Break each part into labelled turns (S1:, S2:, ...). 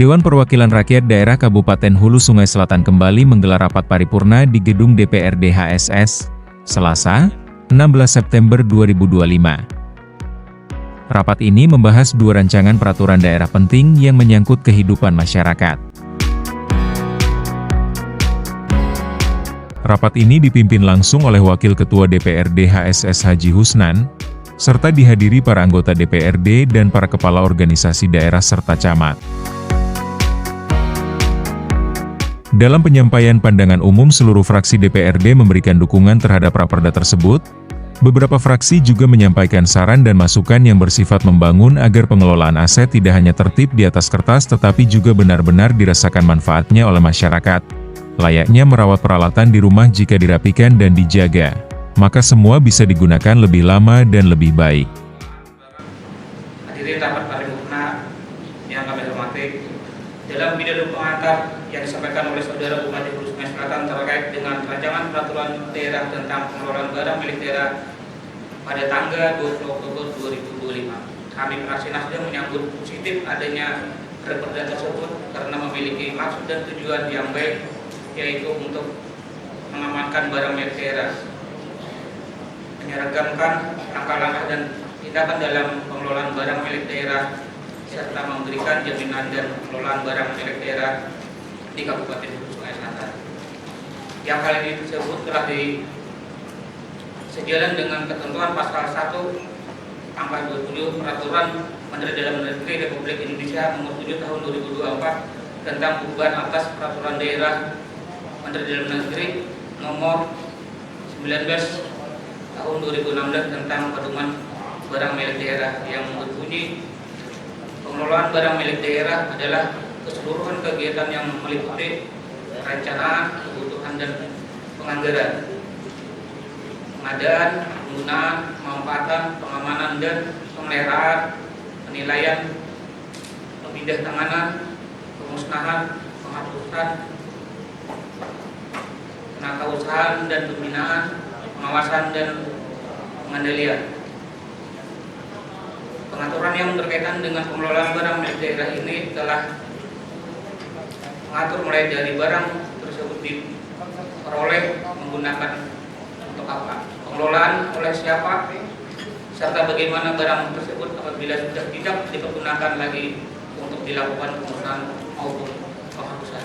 S1: Dewan Perwakilan Rakyat Daerah Kabupaten Hulu Sungai Selatan kembali menggelar rapat paripurna di Gedung DPRD HSS, Selasa, 16 September 2025. Rapat ini membahas dua rancangan peraturan daerah penting yang menyangkut kehidupan masyarakat. Rapat ini dipimpin langsung oleh Wakil Ketua DPRD HSS Haji Husnan, serta dihadiri para anggota DPRD dan para kepala organisasi daerah serta camat. Dalam penyampaian pandangan umum, seluruh fraksi DPRD memberikan dukungan terhadap raperda tersebut. Beberapa fraksi juga menyampaikan saran dan masukan yang bersifat membangun agar pengelolaan aset tidak hanya tertib di atas kertas tetapi juga benar-benar dirasakan manfaatnya oleh masyarakat. Layaknya merawat peralatan di rumah, jika dirapikan dan dijaga, maka semua bisa digunakan lebih lama dan lebih baik.
S2: Hadirin rapat paripurna yang kami hormati, dalam pidato pengantar yang disampaikan oleh Saudara Bupati Hulu Sungai Selatan terkait dengan rancangan peraturan daerah tentang pengelolaan barang milik daerah pada tanggal 20 Oktober 2025, kami fraksi Nasdem menyambut positif adanya raperda tersebut karena memiliki maksud dan tujuan yang baik, yaitu untuk mengamankan barang milik daerah, menyeragamkan langkah-langkah dan tindakan dalam pengelolaan barang milik daerah, serta memberikan jaminan dan pengelolaan barang milik daerah di Kabupaten Hulu Sungai Selatan. Yang hal ini tersebut telah sejalan dengan ketentuan pasal 1 angka 27 Peraturan Menteri Dalam Negeri Republik Indonesia Nomor 7 Tahun 2024 tentang perubahan atas Peraturan Daerah Menteri Dalam Negeri Nomor 19 Tahun 2016 tentang pedoman barang milik daerah, yang berbunyi pengelolaan barang milik daerah adalah keseluruhan kegiatan yang meliputi perencanaan, kebutuhan dan penganggaran, pengadaan, penggunaan, pemanfaatan, pengamanan dan pemeliharaan, penilaian, pemindah tanganan, pemusnahan, penghapusan, penatausahaan dan pembinaan, pengawasan dan pengendalian. Pengaturan yang berkaitan dengan pengelolaan barang milik daerah ini telah mengatur mulai dari barang tersebut diperoleh menggunakan untuk apa, pengelolaan oleh siapa, serta bagaimana barang tersebut apabila sudah tidak dipergunakan lagi untuk dilakukan pemusnahan maupun penghapusan.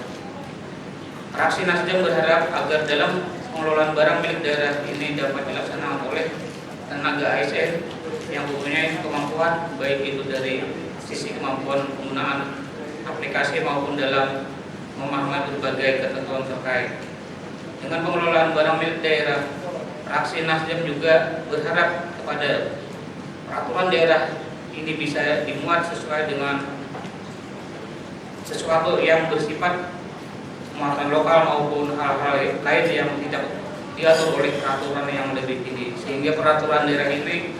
S2: Fraksi Nasdem berharap agar dalam pengelolaan barang milik daerah ini dapat dilaksanakan oleh tenaga ASN yang mempunyai kemampuan, baik itu dari sisi kemampuan penggunaan aplikasi maupun dalam memahami berbagai ketentuan terkait dengan pengelolaan barang milik daerah. Fraksi Nasdem juga berharap kepada peraturan daerah ini bisa dimuat sesuai dengan sesuatu yang bersifat muatan lokal maupun hal-hal lain yang tidak diatur oleh peraturan yang lebih tinggi, sehingga peraturan daerah ini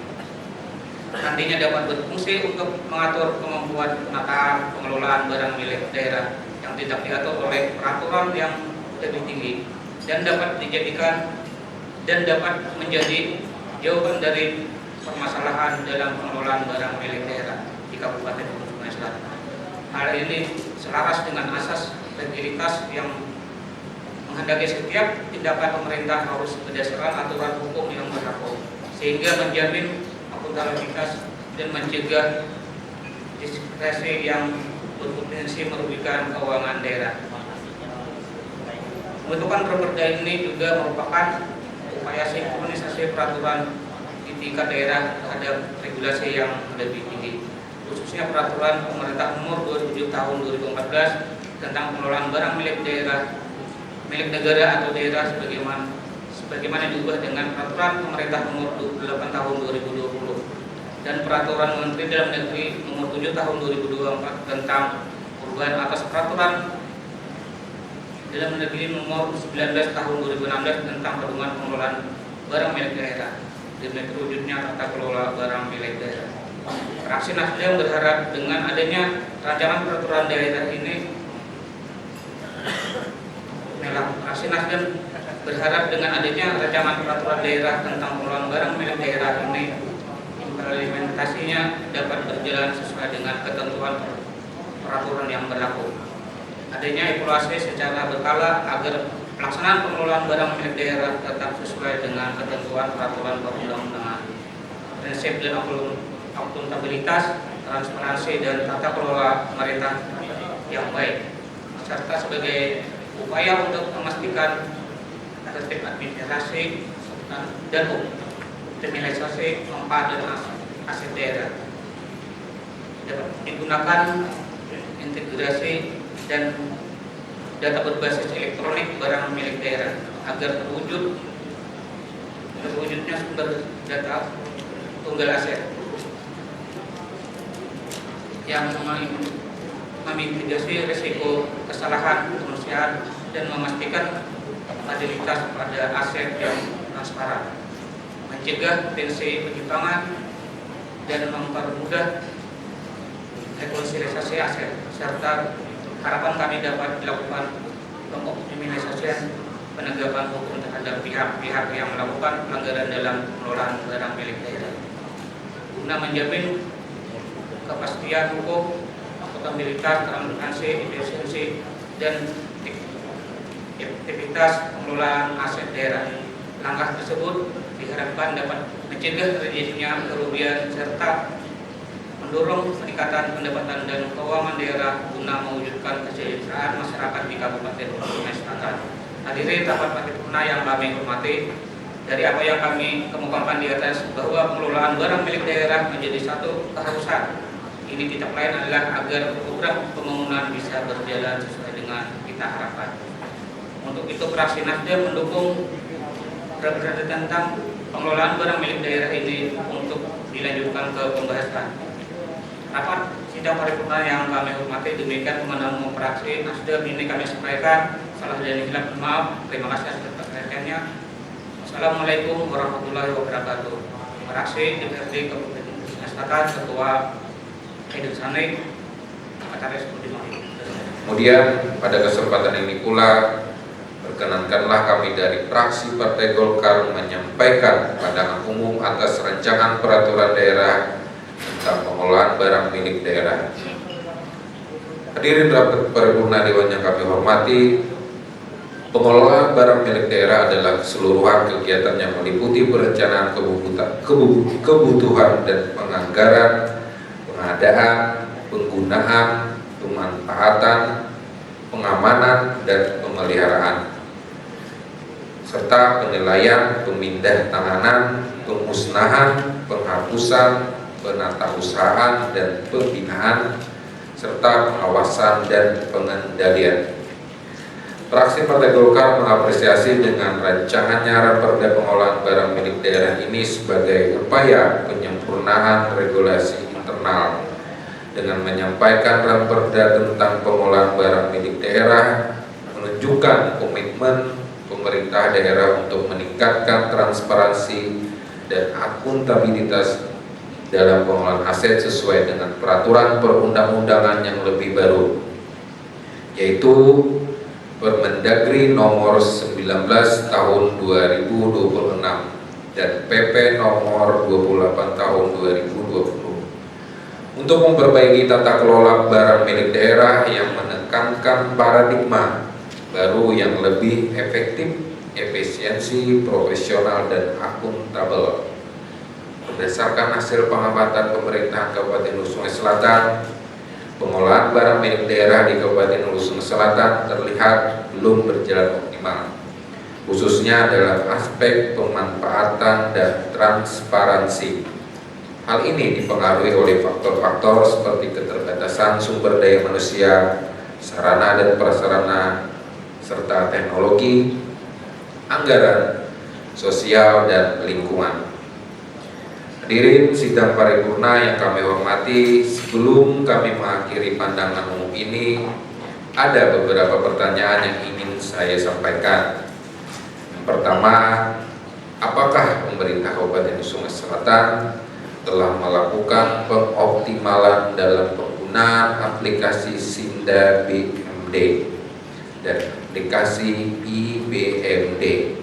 S2: nantinya dapat berfungsi untuk mengatur kemampuan penataan pengelolaan barang milik daerah yang tidak diatur oleh peraturan yang lebih tinggi, dan dapat dijadikan dan dapat menjadi jawaban dari permasalahan dalam pengelolaan barang milik daerah di Kabupaten Hulu Sungai Selatan. Hal ini selaras dengan asas legalitas yang menghendaki setiap tindakan pemerintah harus berdasarkan aturan hukum yang berlaku, sehingga menjamin akuntabilitas dan mencegah diskresi yang berpotensi merugikan keuangan daerah. Pembentukan raperda ini juga merupakan upaya sinkronisasi peraturan di tingkat daerah terhadap regulasi yang lebih tinggi, khususnya Peraturan Pemerintah Nomor 27 Tahun 2014 tentang pengelolaan barang milik daerah, milik negara atau daerah sebagaimana diubah dengan Peraturan Pemerintah Nomor 28 Tahun 2020 dan Peraturan Menteri Dalam Negeri Nomor 7 Tahun 2024 tentang perubahan atas Peraturan Dalam Negeri Nomor 19 Tahun 2016 tentang pedoman pengelolaan barang milik daerah dan terwujudnya tata kelola barang milik daerah. Fraksi Nasdem berharap dengan adanya rancangan peraturan daerah ini, Fraksi Nasdem berharap dengan adanya rancangan peraturan daerah tentang pengelolaan barang milik daerah ini, implementasinya dapat berjalan sesuai dengan ketentuan peraturan yang berlaku. Adanya evaluasi secara berkala agar pelaksanaan pengelolaan barang milik daerah tetap sesuai dengan ketentuan peraturan perundang-undangan, prinsip dan akuntabilitas, transparansi dan tata kelola pemerintah yang baik, serta sebagai upaya untuk memastikan tertib administrasi dan optimalisasi manfaat dan aset daerah dapat digunakan integrasi dan data berbasis elektronik barang milik daerah agar terwujudnya sumber data tunggal aset yang memitigasi risiko kesalahan kemanusiaan dan memastikan stabilitas pada aset yang transparan, mencegah potensi penyimpangan dan mempermudah rekonsiliasi aset, serta harapan kami dapat dilakukan pengoptimalisasian penegakan hukum terhadap pihak-pihak yang melakukan pelanggaran dalam pengelolaan barang milik daerah guna menjamin kepastian hukum, akuntabilitas, transparansi, efisiensi, dan efektivitas pengelolaan aset daerah. Langkah tersebut diharapkan dapat mencegah terjadinya kerugian serta mendorong peningkatan pendapatan dan keuangan daerah guna mewujudkan kesejahteraan masyarakat di Kabupaten Sungai Selatan. Hadirin rapat paripurna yang kami hormati, dari apa yang kami kemukakan di atas bahwa pengelolaan barang milik daerah menjadi satu keharusan. Ini tidak lain adalah agar program pembangunan bisa berjalan sesuai dengan kita harapkan. Untuk itu fraksi Nasdem mendukung program tentang pengelolaan barang milik daerah ini untuk dilanjutkan ke pembahasan. Rapat sidang paripurna yang kami hormati, demikian teman-teman fraksi Nasdem ini kami sampaikan. Salah dan hilaf maaf. Terima kasih atas perhatiannya. Assalamualaikum warahmatullahi wabarakatuh. Fraksi DPRD Kabupaten Sungai Selatan, Ketua Haidar Sanik, Sekretaris Koordinator.
S3: Kemudian pada kesempatan ini pula perkenankanlah kami dari fraksi Partai Golkar menyampaikan pandangan umum atas rancangan peraturan daerah tentang pengelolaan barang milik daerah. Hadirin rapat paripurna dewan yang kami hormati, pengelolaan barang milik daerah adalah keseluruhan kegiatan yang meliputi perencanaan kebutuhan dan penganggaran, pengadaan, penggunaan, pemanfaatan, pengamanan, dan pemeliharaan, serta penilaian, pemindahan, pemusnahan, penghapusan, penatausahaan dan pembinaan, serta pengawasan dan pengendalian. Fraksi Partai Golkar mengapresiasi dengan rancangannya Raperda Pengelolaan Barang Milik Daerah ini sebagai upaya penyempurnaan regulasi internal dengan menyampaikan Raperda tentang pengelolaan barang milik daerah, menunjukkan komitmen pemerintah daerah untuk meningkatkan transparansi dan akuntabilitas dalam pengelolaan aset sesuai dengan peraturan perundang-undangan yang lebih baru, yaitu Permendagri nomor 19 tahun 2026 dan PP nomor 28 tahun 2020 untuk memperbaiki tata kelola barang milik daerah yang menekankan paradigma baru yang lebih efektif, efisiensi, profesional, dan akuntabel. Berdasarkan hasil pengamatan pemerintah Kabupaten Sungai Selatan, pengelolaan barang milik daerah di Kabupaten Hulu Sungai Selatan terlihat belum berjalan optimal, khususnya dalam aspek pemanfaatan dan transparansi. Hal ini dipengaruhi oleh faktor-faktor seperti keterbatasan sumber daya manusia, sarana dan prasarana, serta teknologi, anggaran, sosial, dan lingkungan. Hadirin sidang paripurna yang kami hormati, sebelum kami mengakhiri pandangan umum ini, ada beberapa pertanyaan yang ingin saya sampaikan. Yang pertama, apakah pemerintah Kabupaten Sungai Selatan telah melakukan pengoptimalan dalam penggunaan aplikasi Sinda BMD dan aplikasi IBMD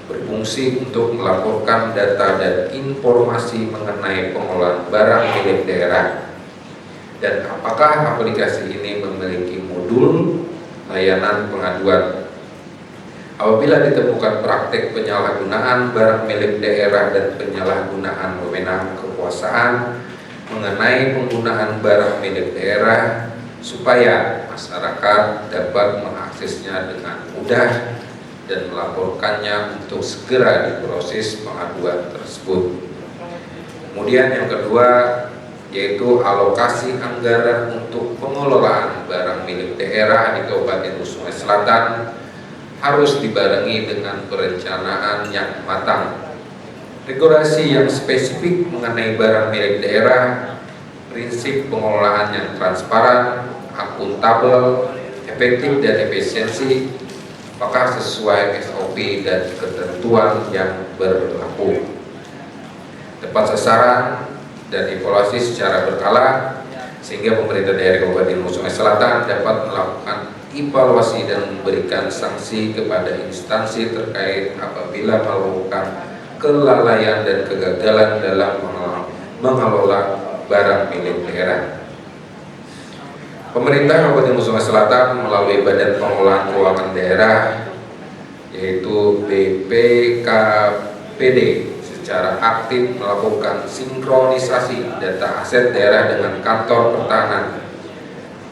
S3: berfungsi untuk melaporkan data dan informasi mengenai pengelolaan barang milik daerah? dan apakah aplikasi ini memiliki modul layanan pengaduan. Apabila ditemukan praktik penyalahgunaan barang milik daerah dan penyalahgunaan wewenang kekuasaan mengenai penggunaan barang milik daerah, supaya masyarakat dapat mengaksesnya dengan mudah dan melaporkannya untuk segera diproses pengaduan tersebut. Kemudian yang kedua, yaitu alokasi anggaran untuk pengelolaan barang milik daerah di Kabupaten Sungai Selatan harus dibarengi dengan perencanaan yang matang. Regulasi yang spesifik mengenai barang milik daerah, prinsip pengelolaan yang transparan, akuntabel, efektif dan efisiensi, apakah sesuai SOP dan ketentuan yang berlaku, tepat sasaran dan evaluasi secara berkala, sehingga pemerintah daerah Kabupaten Sungai Selatan dapat melakukan evaluasi dan memberikan sanksi kepada instansi terkait apabila melakukan kelalaian dan kegagalan dalam mengelola barang milik daerah. Pemerintah Kabupaten Sungai Selatan melalui Badan Pengelolaan Keuangan Daerah, yaitu BPKPD, secara aktif melakukan sinkronisasi data aset daerah dengan kantor pertahanan.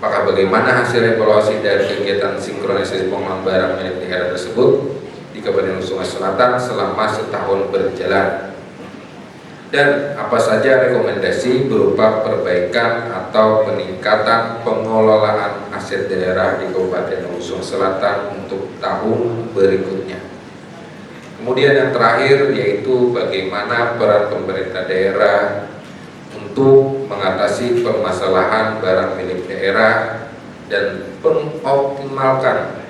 S3: Apakah bagaimana hasil evaluasi dari kegiatan sinkronisasi pengelolaan barang milik daerah tersebut di Kabupaten Sungai Selatan selama setahun berjalan, dan apa saja rekomendasi berupa perbaikan atau peningkatan pengelolaan aset daerah di Kabupaten Sungai Selatan untuk tahun berikutnya. Kemudian yang terakhir, yaitu bagaimana peran pemerintah daerah untuk mengatasi permasalahan barang milik daerah dan mengoptimalkan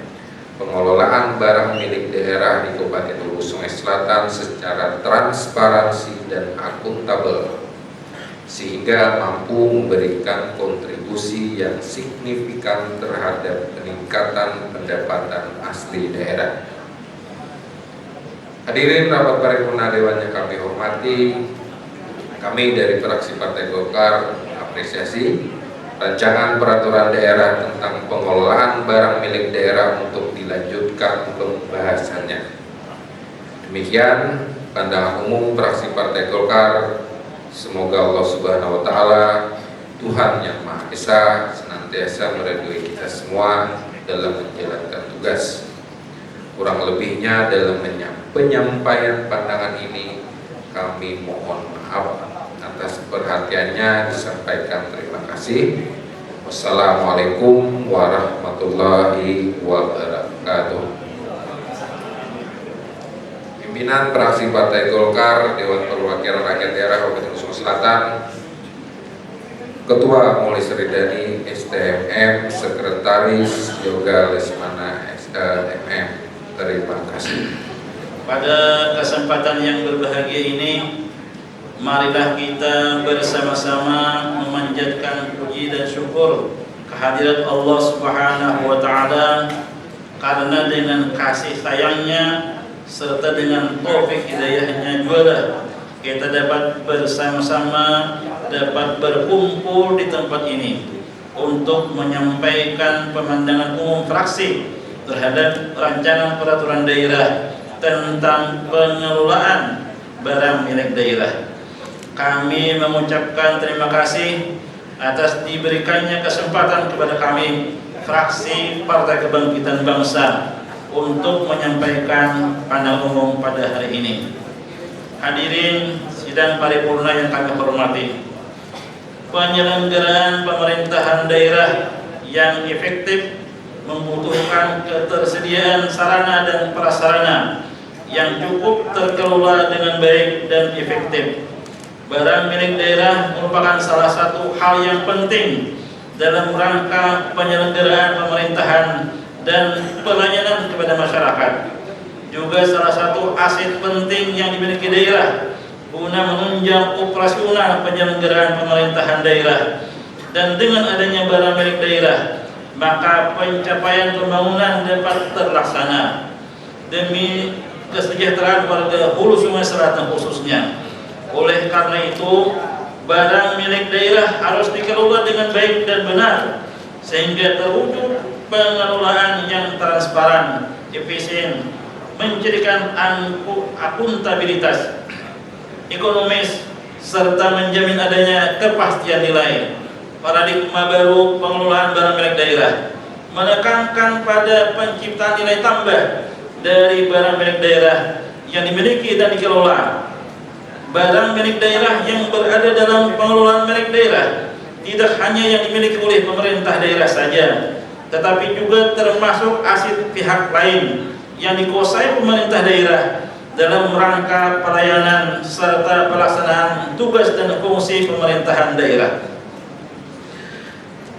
S3: pengelolaan barang milik daerah di Kabupaten Hulu Sungai Selatan secara transparansi dan akuntabel, sehingga mampu memberikan kontribusi yang signifikan terhadap peningkatan pendapatan asli daerah. Hadirin rapat paripurna dewan yang kami hormati, kami dari fraksi Partai Golkar apresiasi rancangan peraturan daerah tentang pengelolaan barang milik daerah untuk dilanjutkan pembahasannya. Demikian pandangan umum fraksi Partai Golkar. Semoga Allah Subhanahu wa Ta'ala, Tuhan yang Maha Esa, senantiasa meridhoi kita semua dalam menjalankan tugas. Kurang lebihnya dalam penyampaian pandangan ini kami mohon maaf. Atas perhatiannya disampaikan terima kasih. Wassalamualaikum warahmatullahi wabarakatuh. Pimpinan fraksi Partai Golkar Dewan Perwakilan Rakyat Daerah Kabupaten Sungai Selatan, Ketua Mulai Seridani STMM, Sekretaris Yoga Lesmana STMM. Terima kasih.
S4: Pada kesempatan yang berbahagia ini, marilah kita bersama-sama memanjatkan puji dan syukur kehadirat Allah Subhanahu wa Ta'ala, karena dengan kasih sayangnya serta dengan taufik hidayahnya juga kita dapat bersama-sama dapat berkumpul di tempat ini untuk menyampaikan pemandangan umum fraksi terhadap rancangan peraturan daerah tentang pengelolaan barang milik daerah. Kami mengucapkan terima kasih atas diberikannya kesempatan kepada kami fraksi Partai Kebangkitan Bangsa untuk menyampaikan pandangan umum pada hari ini. Hadirin sidang paripurna yang kami hormati, penyelenggaraan pemerintahan daerah yang efektif membutuhkan ketersediaan sarana dan prasarana yang cukup terkelola dengan baik dan efektif. Barang milik daerah merupakan salah satu hal yang penting dalam rangka penyelenggaraan pemerintahan dan pelayanan kepada masyarakat. Juga salah satu aset penting yang dimiliki daerah guna menunjang operasional penyelenggaraan pemerintahan daerah. Dan dengan adanya barang milik daerah, maka pencapaian pembangunan dapat terlaksana demi kesejahteraan warga Hulu Sungai Selatan khususnya. Oleh karena itu, barang milik daerah harus dikelola dengan baik dan benar sehingga terwujud pengelolaan yang transparan, efisien, menjadikan akuntabilitas ekonomis serta menjamin adanya kepastian nilai. Paradigma baru pengelolaan barang milik daerah menekankan pada penciptaan nilai tambah dari barang milik daerah yang dimiliki dan dikelola. Barang milik daerah yang berada dalam pengelolaan milik daerah tidak hanya yang dimiliki oleh pemerintah daerah saja, tetapi juga termasuk aset pihak lain yang dikuasai pemerintah daerah dalam rangka pelayanan serta pelaksanaan tugas dan fungsi pemerintahan daerah.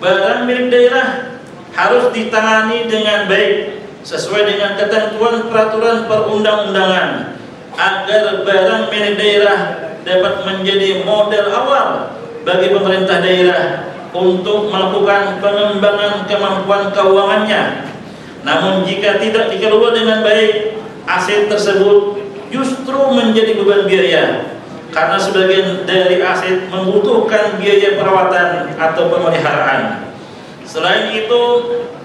S4: Barang milik daerah harus ditangani dengan baik sesuai dengan ketentuan peraturan perundang-undangan agar barang milik daerah dapat menjadi model awal bagi pemerintah daerah untuk melakukan pengembangan kemampuan keuangannya. Namun jika tidak dikelola dengan baik, aset tersebut justru menjadi beban biaya karena sebagian dari aset membutuhkan biaya perawatan atau pemeliharaan. Selain itu,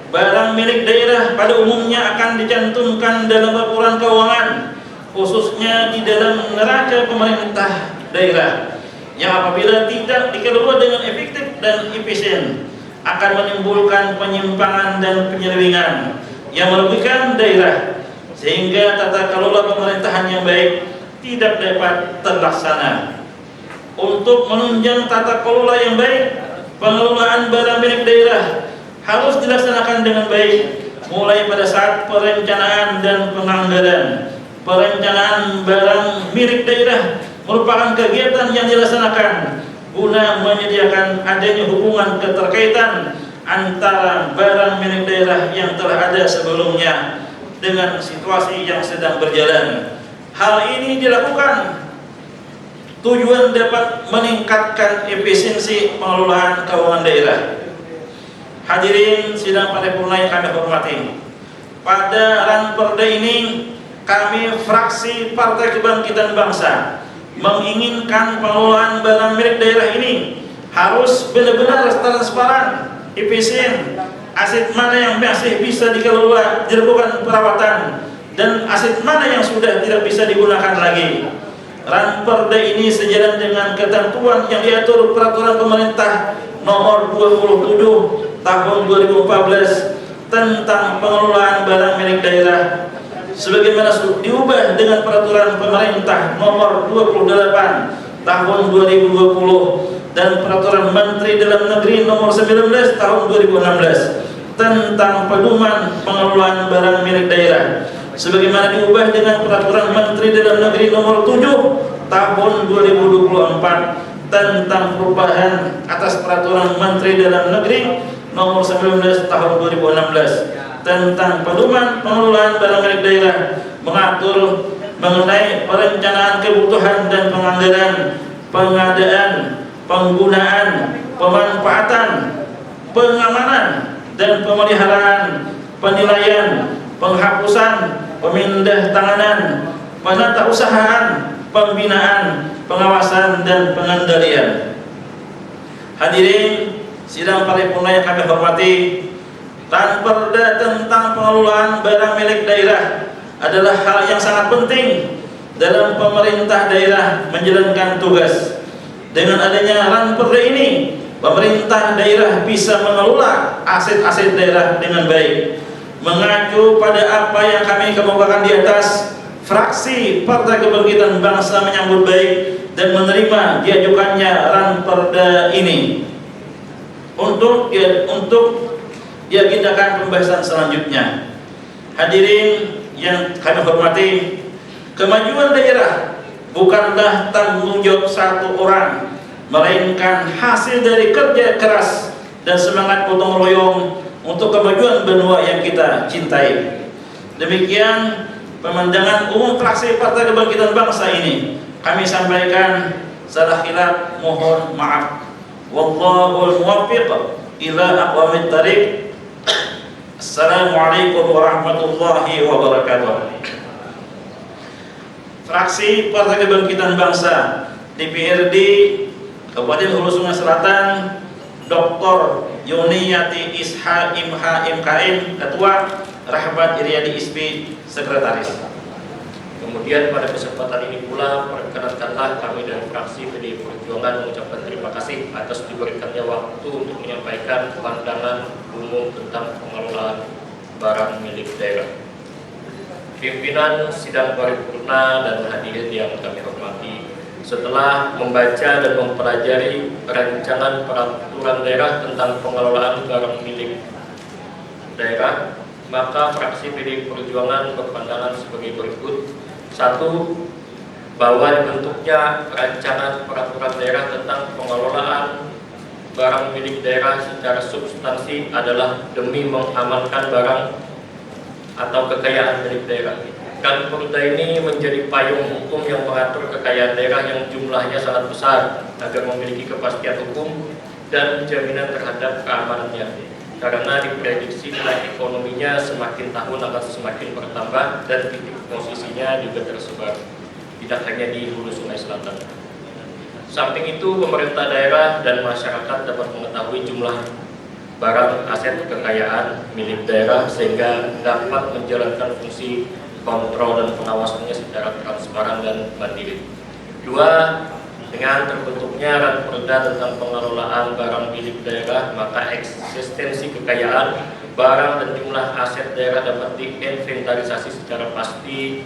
S4: barang milik daerah pada umumnya akan dicantumkan dalam laporan keuangan, khususnya di dalam neraca pemerintah daerah, yang apabila tidak dikelola dengan efektif dan efisien akan menimbulkan penyimpangan dan penyelewengan yang merugikan daerah, sehingga tata kelola pemerintahan yang baik tidak dapat terlaksana. Untuk menunjang tata kelola yang baik, pengelolaan barang milik daerah harus dilaksanakan dengan baik, mulai pada saat perencanaan dan penganggaran. Perencanaan barang milik daerah merupakan kegiatan yang dilaksanakan guna menyediakan adanya hubungan keterkaitan antara barang milik daerah yang telah ada sebelumnya dengan situasi yang sedang berjalan. Hal ini dilakukan tujuan dapat meningkatkan efisiensi pengelolaan keuangan daerah. Hadirin sidang paripurna yang kami hormati, pada Ranperda ini kami fraksi Partai Kebangkitan Bangsa menginginkan pengelolaan barang milik daerah ini harus benar-benar transparan, efisien. Aset mana yang masih bisa dikelola, dilakukan perawatan, dan aset mana yang sudah tidak bisa digunakan lagi. Ranperda ini sejalan dengan ketentuan yang diatur peraturan pemerintah nomor 27 tahun 2014 tentang pengelolaan barang milik daerah, sebagaimana diubah dengan peraturan pemerintah nomor 28 tahun 2020 dan peraturan Menteri Dalam Negeri nomor 19 tahun 2016 tentang pedoman pengelolaan barang milik daerah, sebagaimana diubah dengan peraturan Menteri Dalam Negeri nomor 7 tahun 2024 tentang perubahan atas peraturan Menteri Dalam Negeri nomor 19 tahun 2016 tentang pedoman pengelolaan barang milik daerah, mengatur mengenai perencanaan kebutuhan dan penganggaran, pengadaan, penggunaan, pemanfaatan, pengamanan dan pemeliharaan, penilaian, penghapusan, pemindah tanganan, penata usahaan, pembinaan, pengawasan dan pengendalian. Hadirin sidang paripurna yang kami hormati, Ranperda tentang pengelolaan barang milik daerah adalah hal yang sangat penting dalam pemerintah daerah menjalankan tugas. Dengan adanya Ranperda ini, pemerintah daerah bisa mengelola aset-aset daerah dengan baik. Mengacu pada apa yang kami kemukakan di atas, fraksi Partai Kebangkitan Bangsa menyambut baik dan menerima diajukannya Ranperda ini untuk diagendakan pembahasan selanjutnya. Hadirin yang kami hormati, kemajuan daerah bukanlah tanggung jawab satu orang, melainkan hasil dari kerja keras dan semangat gotong royong untuk kemajuan benua yang kita cintai. Demikian pemandangan umum fraksi Partai Kebangkitan Bangsa ini. Kami sampaikan, salah khilaf mohon maaf. Wallahul muwaffiq ila aqwamit thariq. Assalamualaikum warahmatullahi wabarakatuh. Fraksi Partai Kebangkitan Bangsa DPRD Kabupaten Hulu Sungai Selatan, Dr. Yuniyati Isha Imha MKM Ketua, Rahmat Iriadi ISP Sekretaris.
S5: Kemudian pada kesempatan ini pula perkenankanlah kami dari fraksi PDI Perjuangan mengucapkan terima kasih atas diberikannya waktu untuk menyampaikan pandangan umum tentang pengelolaan barang milik daerah. Pimpinan sidang paripurna dan hadirin yang kami hormati, setelah membaca dan mempelajari rancangan peraturan daerah tentang pengelolaan barang milik daerah, maka fraksi PDI Perjuangan berpandangan sebagai berikut. 1. Bahwa dibentuknya rancangan peraturan daerah tentang pengelolaan barang milik daerah secara substansi adalah demi mengamankan barang atau kekayaan milik daerah. Dan perda ini menjadi payung hukum yang mengatur kekayaan daerah yang jumlahnya sangat besar agar memiliki kepastian hukum dan jaminan terhadap keamanannya. Karena diprediksi nilai ekonominya semakin tahun akan semakin bertambah dan titik posisinya juga tersebar tidak hanya di Hulu Sungai Selatan. Samping itu, pemerintah daerah dan masyarakat dapat mengetahui jumlah barang aset kekayaan milik daerah sehingga dapat menjalankan fungsi kontrol dan pengawasannya secara transparan dan mandiri. 2. Dengan terbentuknya Ranperda tentang pengelolaan barang milik daerah, maka eksistensi kekayaan, barang dan jumlah aset daerah dapat diinventarisasi secara pasti,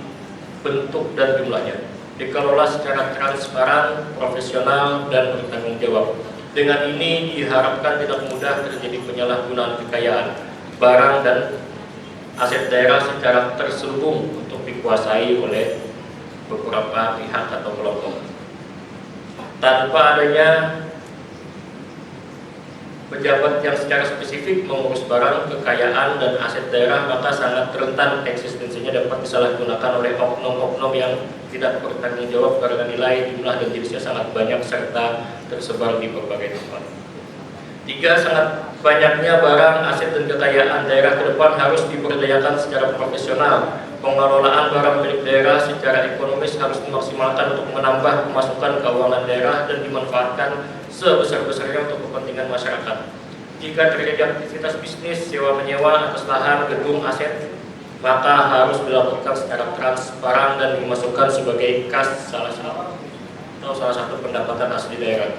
S5: bentuk dan jumlahnya, dikelola secara transparan, profesional, dan bertanggung jawab. Dengan ini diharapkan tidak mudah terjadi penyalahgunaan kekayaan, barang dan aset daerah secara terselubung untuk dikuasai oleh beberapa pihak atau kelompok. Tanpa adanya pejabat yang secara spesifik mengurus barang, kekayaan, dan aset daerah, maka sangat rentan eksistensinya dapat disalahgunakan oleh oknum-oknum yang tidak bertanggung jawab karena nilai, jumlah, dan jenisnya sangat banyak serta tersebar di berbagai tempat. 3. Sangat banyaknya barang, aset, dan kekayaan daerah ke depan harus diberdayakan secara profesional. Pengelolaan barang milik daerah secara ekonomis harus dimaksimalkan untuk menambah pemasukan keuangan daerah dan dimanfaatkan sebesar-besarnya untuk kepentingan masyarakat. Jika terjadi aktivitas bisnis, sewa-menyewa atas lahan, gedung, aset, maka harus dilaporkan secara transparan dan dimasukkan sebagai kas salah satu pendapatan asli daerah.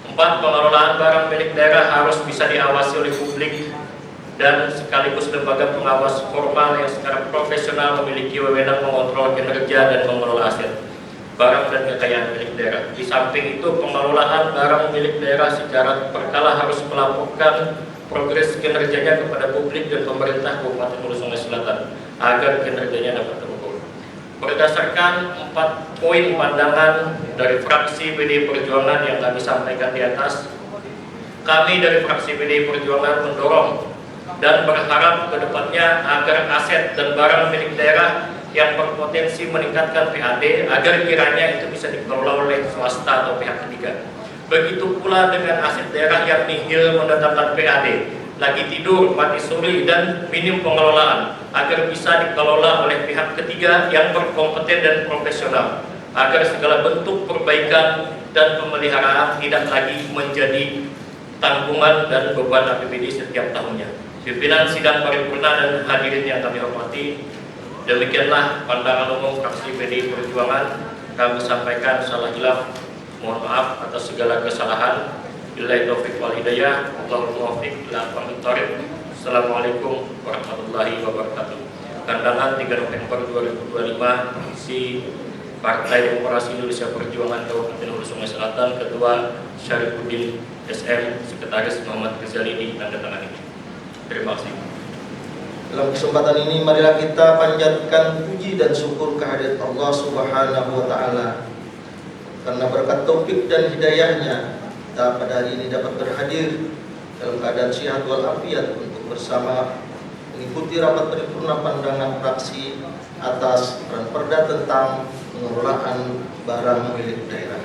S5: 4. Pengelolaan barang milik daerah harus bisa diawasi oleh publik dan sekaligus lembaga pengawas formal yang secara profesional memiliki wewenang mengontrol kinerja dan mengelola aset, barang dan kekayaan milik daerah. Di samping itu, pengelolaan barang milik daerah secara berkala harus melaporkan progres kinerjanya kepada publik dan pemerintah Kabupaten Hulu Sungai Selatan agar kinerjanya dapat terukur. Berdasarkan 4 poin pandangan dari fraksi PDI Perjuangan yang kami sampaikan di atas, kami dari fraksi PDI Perjuangan mendorong dan berharap ke depannya agar aset dan barang milik daerah yang berpotensi meningkatkan PAD agar kiranya itu bisa dikelola oleh swasta atau pihak ketiga. Begitu pula dengan aset daerah yang nihil mendatangkan PAD, lagi tidur, mati suri, dan minim pengelolaan agar bisa dikelola oleh pihak ketiga yang berkompeten dan profesional agar segala bentuk perbaikan dan pemeliharaan tidak lagi menjadi tanggungan dan beban APBD setiap tahunnya. Pimpinan sidang paripurna dan hadirin yang kami hormati, demikianlah pandangan umum fraksi PDI Perjuangan. Kami sampaikan salah hilaf, mohon maaf atas segala kesalahan. Billahi taufiq wal hidayah, Allahul muwaffiq ila aqwamit thoriq. Assalamualaikum warahmatullahi wabarakatuh. Kandangan 3 November 2025, si Partai Demokrasi Indonesia Perjuangan Kabupaten Hulu Sungai Selatan, Ketua Syarifuddin SM, Sekretaris Muhammad Ghazali, ditandatangani. Terima kasih.
S6: Dalam kesempatan ini marilah kita panjatkan puji dan syukur kehadirat Allah Subhanahu wa taala. Karena berkat taufik dan hidayahnya, kita pada hari ini dapat berhadir dalam keadaan sehat walafiat untuk bersama mengikuti rapat paripurna pandangan fraksi atas Ranperda tentang pengelolaan barang milik daerah.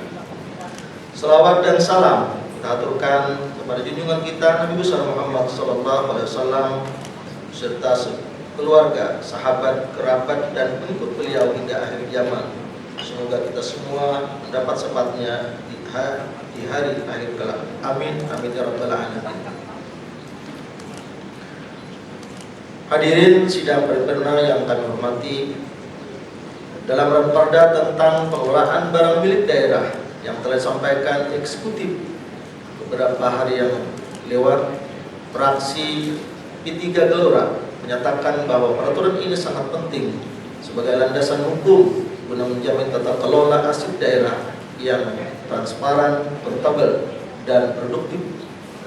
S6: Selawat dan salam kita aturkan kepada junjungan kita Nabi besar Muhammad SAW serta keluarga, sahabat, kerabat, dan pengikut beliau hingga akhir zaman. Semoga kita semua mendapat sempatnya di di hari akhir kelak. Amin amin ya rabbal alamin. Hadirin sidang paripurna yang kami hormati, dalam Ranperda tentang pengelolaan barang milik daerah yang telah disampaikan eksekutif beberapa hari yang lewat, fraksi P3 Gelora menyatakan bahwa peraturan ini sangat penting sebagai landasan hukum guna menjamin tata kelola aset daerah yang transparan, akuntabel, dan produktif,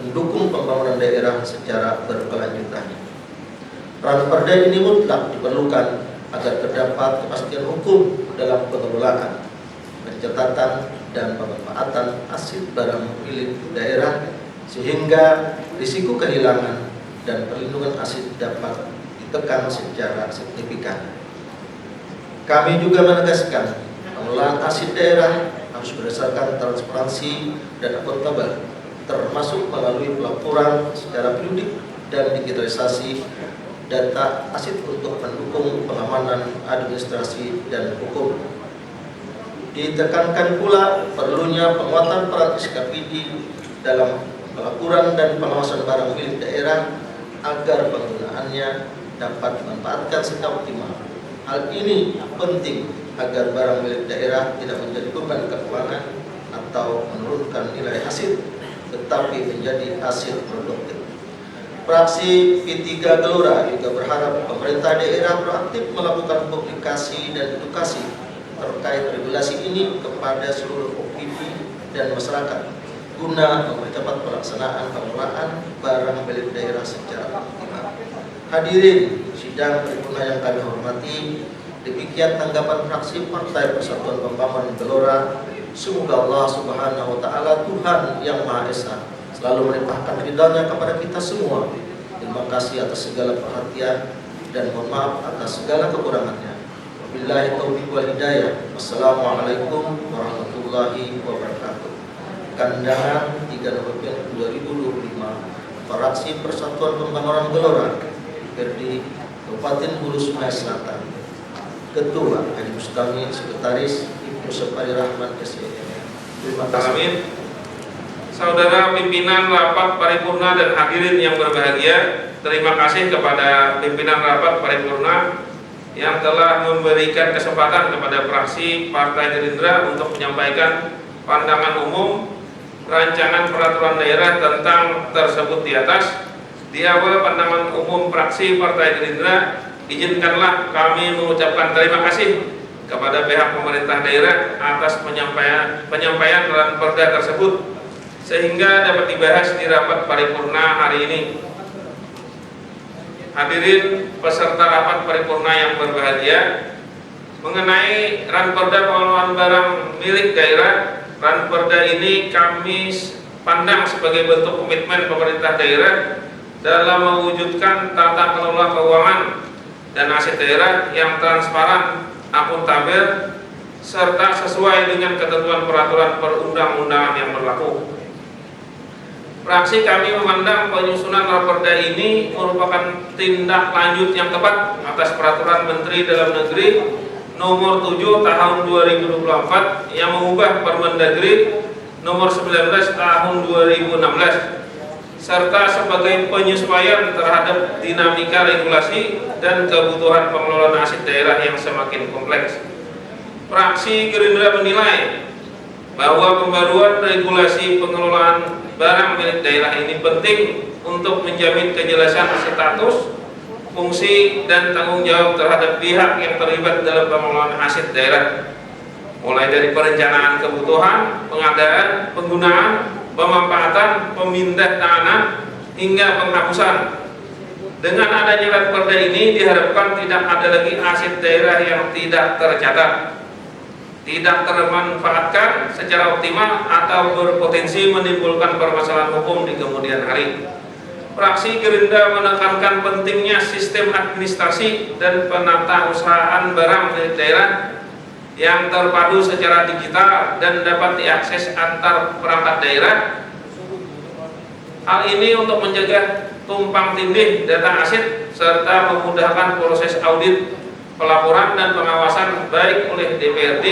S6: mendukung pembangunan daerah secara berkelanjutan. Ranperda ini mutlak diperlukan agar terdapat kepastian hukum dalam pengelolaan, pencatatan, dan pemanfaatan aset barang milik daerah sehingga risiko kehilangan dan perlindungan aset dapat ditekan secara signifikan. Kami juga menegaskan pengelolaan aset daerah harus berdasarkan transparansi dan akuntabel, termasuk melalui pelaporan secara periodik dan digitalisasi data aset untuk mendukung pengamanan administrasi dan hukum. Ditekankan pula perlunya penguatan peran SKPD dalam pelaporan dan pengawasan barang milik daerah agar penggunaannya dapat dimanfaatkan secara optimal. Hal ini penting agar barang milik daerah tidak menjadi beban keuangan atau menurunkan nilai aset, tetapi menjadi aset produktif. Fraksi P3 Gelora juga berharap pemerintah daerah proaktif melakukan publikasi dan edukasi terkait regulasi ini kepada seluruh OPD dan masyarakat guna mempercepat pelaksanaan pengelolaan barang milik daerah secara optimal. Hadirin sidang paripurna yang kami hormati, demikian tanggapan fraksi Partai Persatuan Pembangunan Gelora. Semoga Allah Subhanahu wa Ta'ala, Tuhan yang Maha Esa, selalu melimpahkan ridha-Nya kepada kita semua. Terima kasih atas segala perhatian dan mohon maaf atas segala kekurangannya. Wabillahi taufiq wal hidayah. Wassalamualaikum warahmatullahi wabarakatuh. Kandangan 3 November 2025, Fraksi Persatuan Pembangunan Gelora, DPRD Kabupaten Hulu Sungai Selatan. Ketua Haji Mustami, Sekretaris Ibnu Separi Rahman SEM. Terima kasih.
S7: Saudara pimpinan rapat paripurna dan hadirin yang berbahagia, terima kasih kepada pimpinan rapat paripurna yang telah memberikan kesempatan kepada fraksi Partai Gerindra untuk menyampaikan pandangan umum rancangan peraturan daerah tentang tersebut di atas. Di awal pandangan umum fraksi Partai Gerindra, izinkanlah kami mengucapkan terima kasih kepada pihak pemerintah daerah atas penyampaian Ranperda tersebut sehingga dapat dibahas di rapat paripurna hari ini. Hadirin peserta rapat paripurna yang berbahagia, mengenai Ranperda pengelolaan barang milik daerah, Ranperda ini kami pandang sebagai bentuk komitmen pemerintah daerah dalam mewujudkan tata kelola keuangan dan aset daerah yang transparan, akuntabel, serta sesuai dengan ketentuan peraturan perundang-undangan yang berlaku. Fraksi kami memandang penyusunan Ranperda ini merupakan tindak lanjut yang tepat atas Peraturan Menteri Dalam Negeri Nomor 7 Tahun 2024 yang mengubah Permendagri Nomor 19 Tahun 2016 serta sebagai penyesuaian terhadap dinamika regulasi dan kebutuhan pengelolaan aset daerah yang semakin kompleks. Fraksi Gerindra menilai bahwa pembaruan regulasi pengelolaan barang milik daerah ini penting untuk menjamin kejelasan status, fungsi, dan tanggung jawab terhadap pihak yang terlibat dalam pengelolaan aset daerah, mulai dari perencanaan kebutuhan, pengadaan, penggunaan, pemanfaatan, pemindahan hingga penghapusan. Dengan adanya Ranperda ini diharapkan tidak ada lagi aset daerah yang tidak tercatat, tidak termanfaatkan secara optimal atau berpotensi menimbulkan permasalahan hukum di kemudian hari. Fraksi Gerindra menekankan pentingnya sistem administrasi dan penata usahaan barang milik daerah yang terpadu secara digital dan dapat diakses antar perangkat daerah. Hal ini untuk mencegah tumpang tindih data aset serta memudahkan proses audit, pelaporan, dan pengawasan baik oleh DPRD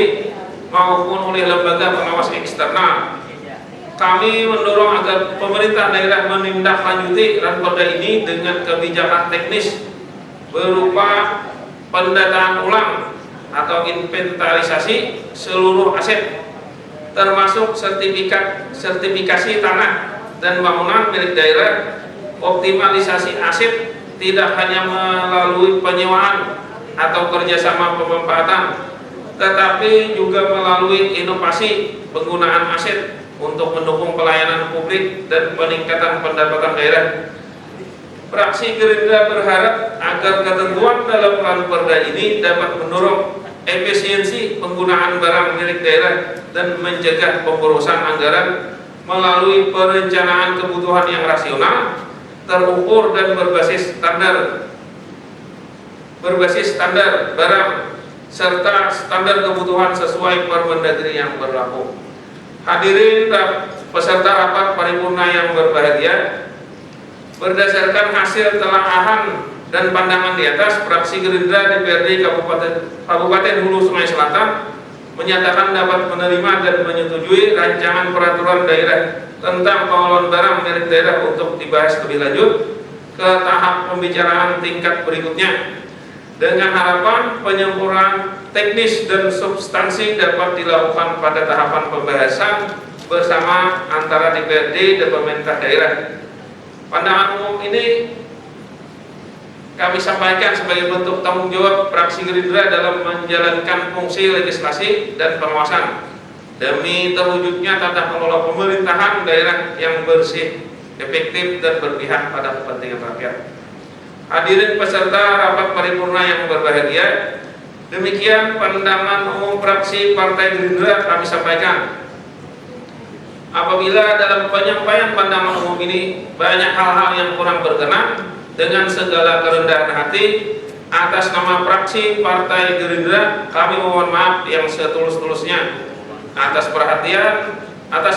S7: maupun oleh lembaga pengawas eksternal kami mendorong agar pemerintah daerah menindaklanjuti Ranperda ini dengan kebijakan teknis berupa pendataan ulang atau inventarisasi seluruh aset, termasuk sertifikasi tanah dan bangunan milik daerah, optimalisasi aset tidak hanya melalui penyewaan atau kerjasama pemanfaatan, tetapi juga melalui inovasi penggunaan aset untuk mendukung pelayanan publik dan peningkatan pendapatan daerah. Fraksi Gerindra berharap agar ketentuan dalam Ranperda ini dapat mendorong efisiensi penggunaan barang milik daerah dan mencegah pemborosan anggaran melalui perencanaan kebutuhan yang rasional, terukur dan berbasis standar barang serta standar kebutuhan sesuai Permendagri yang berlaku. Hadirin peserta rapat paripurna yang berbahagia, berdasarkan hasil telaahan dan pandangan di atas, fraksi Gerindra DPRD Kabupaten Hulu Sungai Selatan menyatakan dapat menerima dan menyetujui rancangan peraturan daerah tentang pengelolaan barang milik daerah untuk dibahas lebih lanjut ke tahap pembicaraan tingkat berikutnya, dengan harapan penyempurnaan teknis dan substansi dapat dilakukan pada tahapan pembahasan bersama antara DPRD dan pemerintah daerah. Pandangan umum ini kami sampaikan sebagai bentuk tanggung jawab fraksi Gerindra dalam menjalankan fungsi legislasi dan pengawasan demi terwujudnya tata kelola pemerintahan daerah yang bersih, efektif dan berpihak pada kepentingan rakyat. Hadirin peserta rapat paripurna yang berbahagia, demikian pandangan umum fraksi Partai Gerindra kami sampaikan. Apabila dalam penyampaian pandangan umum ini banyak hal-hal yang kurang berkenan, dengan segala kerendahan hati atas nama fraksi Partai Gerindra kami mohon maaf yang setulus-tulusnya. Atas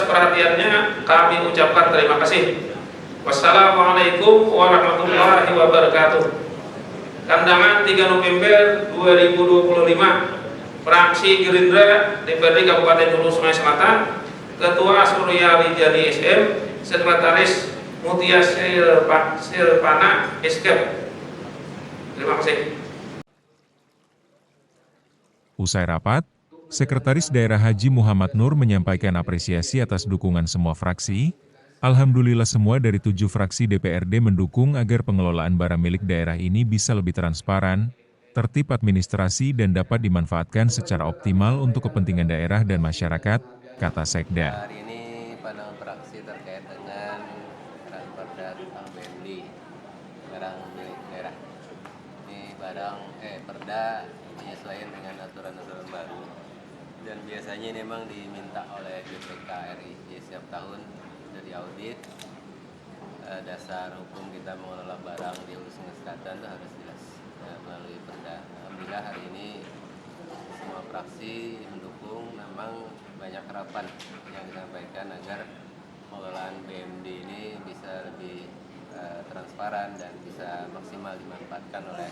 S7: perhatiannya kami ucapkan terima kasih. Wassalamualaikum warahmatullahi wabarakatuh. Kandangan 3 November 2025, fraksi Gerindra DPRD Kabupaten Hulu Sungai Selatan, Ketua Surya Rijani SM, Sekretaris Mutia Silpana SKEP. Terima kasih.
S1: Usai rapat, Sekretaris Daerah Haji Muhammad Nur menyampaikan apresiasi atas dukungan semua fraksi. Alhamdulillah semua dari 7 fraksi DPRD mendukung agar pengelolaan barang milik daerah ini bisa lebih transparan, tertib administrasi dan dapat dimanfaatkan secara optimal untuk kepentingan daerah dan masyarakat, kata Sekda.
S8: Hari ini pandangan fraksi terkait dengan Ranperda tentang BMD, barang milik daerah. Ini perda menyesuaikan dengan aturan-aturan baru dan biasanya ini memang diminta oleh BPK RI setiap tahun dari audit. Dasar hukum kita mengelola barang di Hulu Sungai Selatan itu harus jelas melalui perda. Alhamdulillah hari ini semua fraksi mendukung. Memang banyak harapan yang disampaikan agar pengelolaan BMD ini bisa lebih transparan dan bisa maksimal dimanfaatkan oleh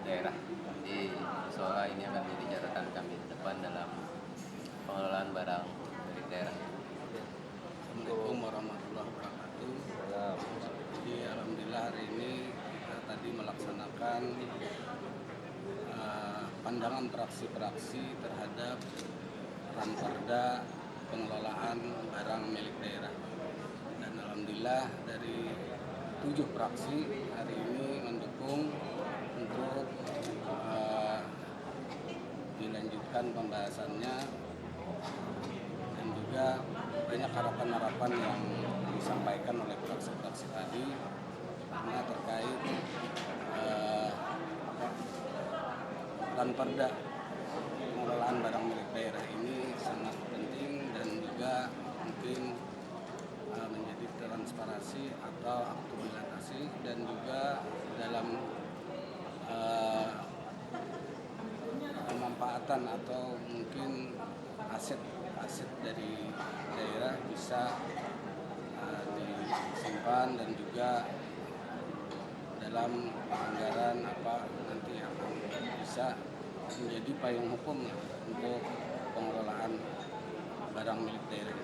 S8: daerah. Jadi soal ini akan menjadi catatan kami ke depan dalam pengelolaan barang milik daerah.
S9: Assalamualaikum warahmatullahi wabarakatuh. Jadi alhamdulillah hari ini kita tadi melaksanakan pandangan fraksi-fraksi terhadap Ranperda pengelolaan barang milik daerah. Dan alhamdulillah dari 7 fraksi hari ini mendukung untuk dilanjutkan pembahasannya, dan juga banyak harapan-harapan yang disampaikan oleh fraksi-fraksi tadi karena terkait Ranperda pengelolaan barang milik daerah ini sangat penting dan juga mungkin menjadi transparansi atau aktualisasi, dan juga dalam pemanfaatan atau mungkin aset dari daerah bisa disimpan dan juga dalam anggaran nanti akan bisa menjadi payung hukum untuk pengelolaan barang milik daerah.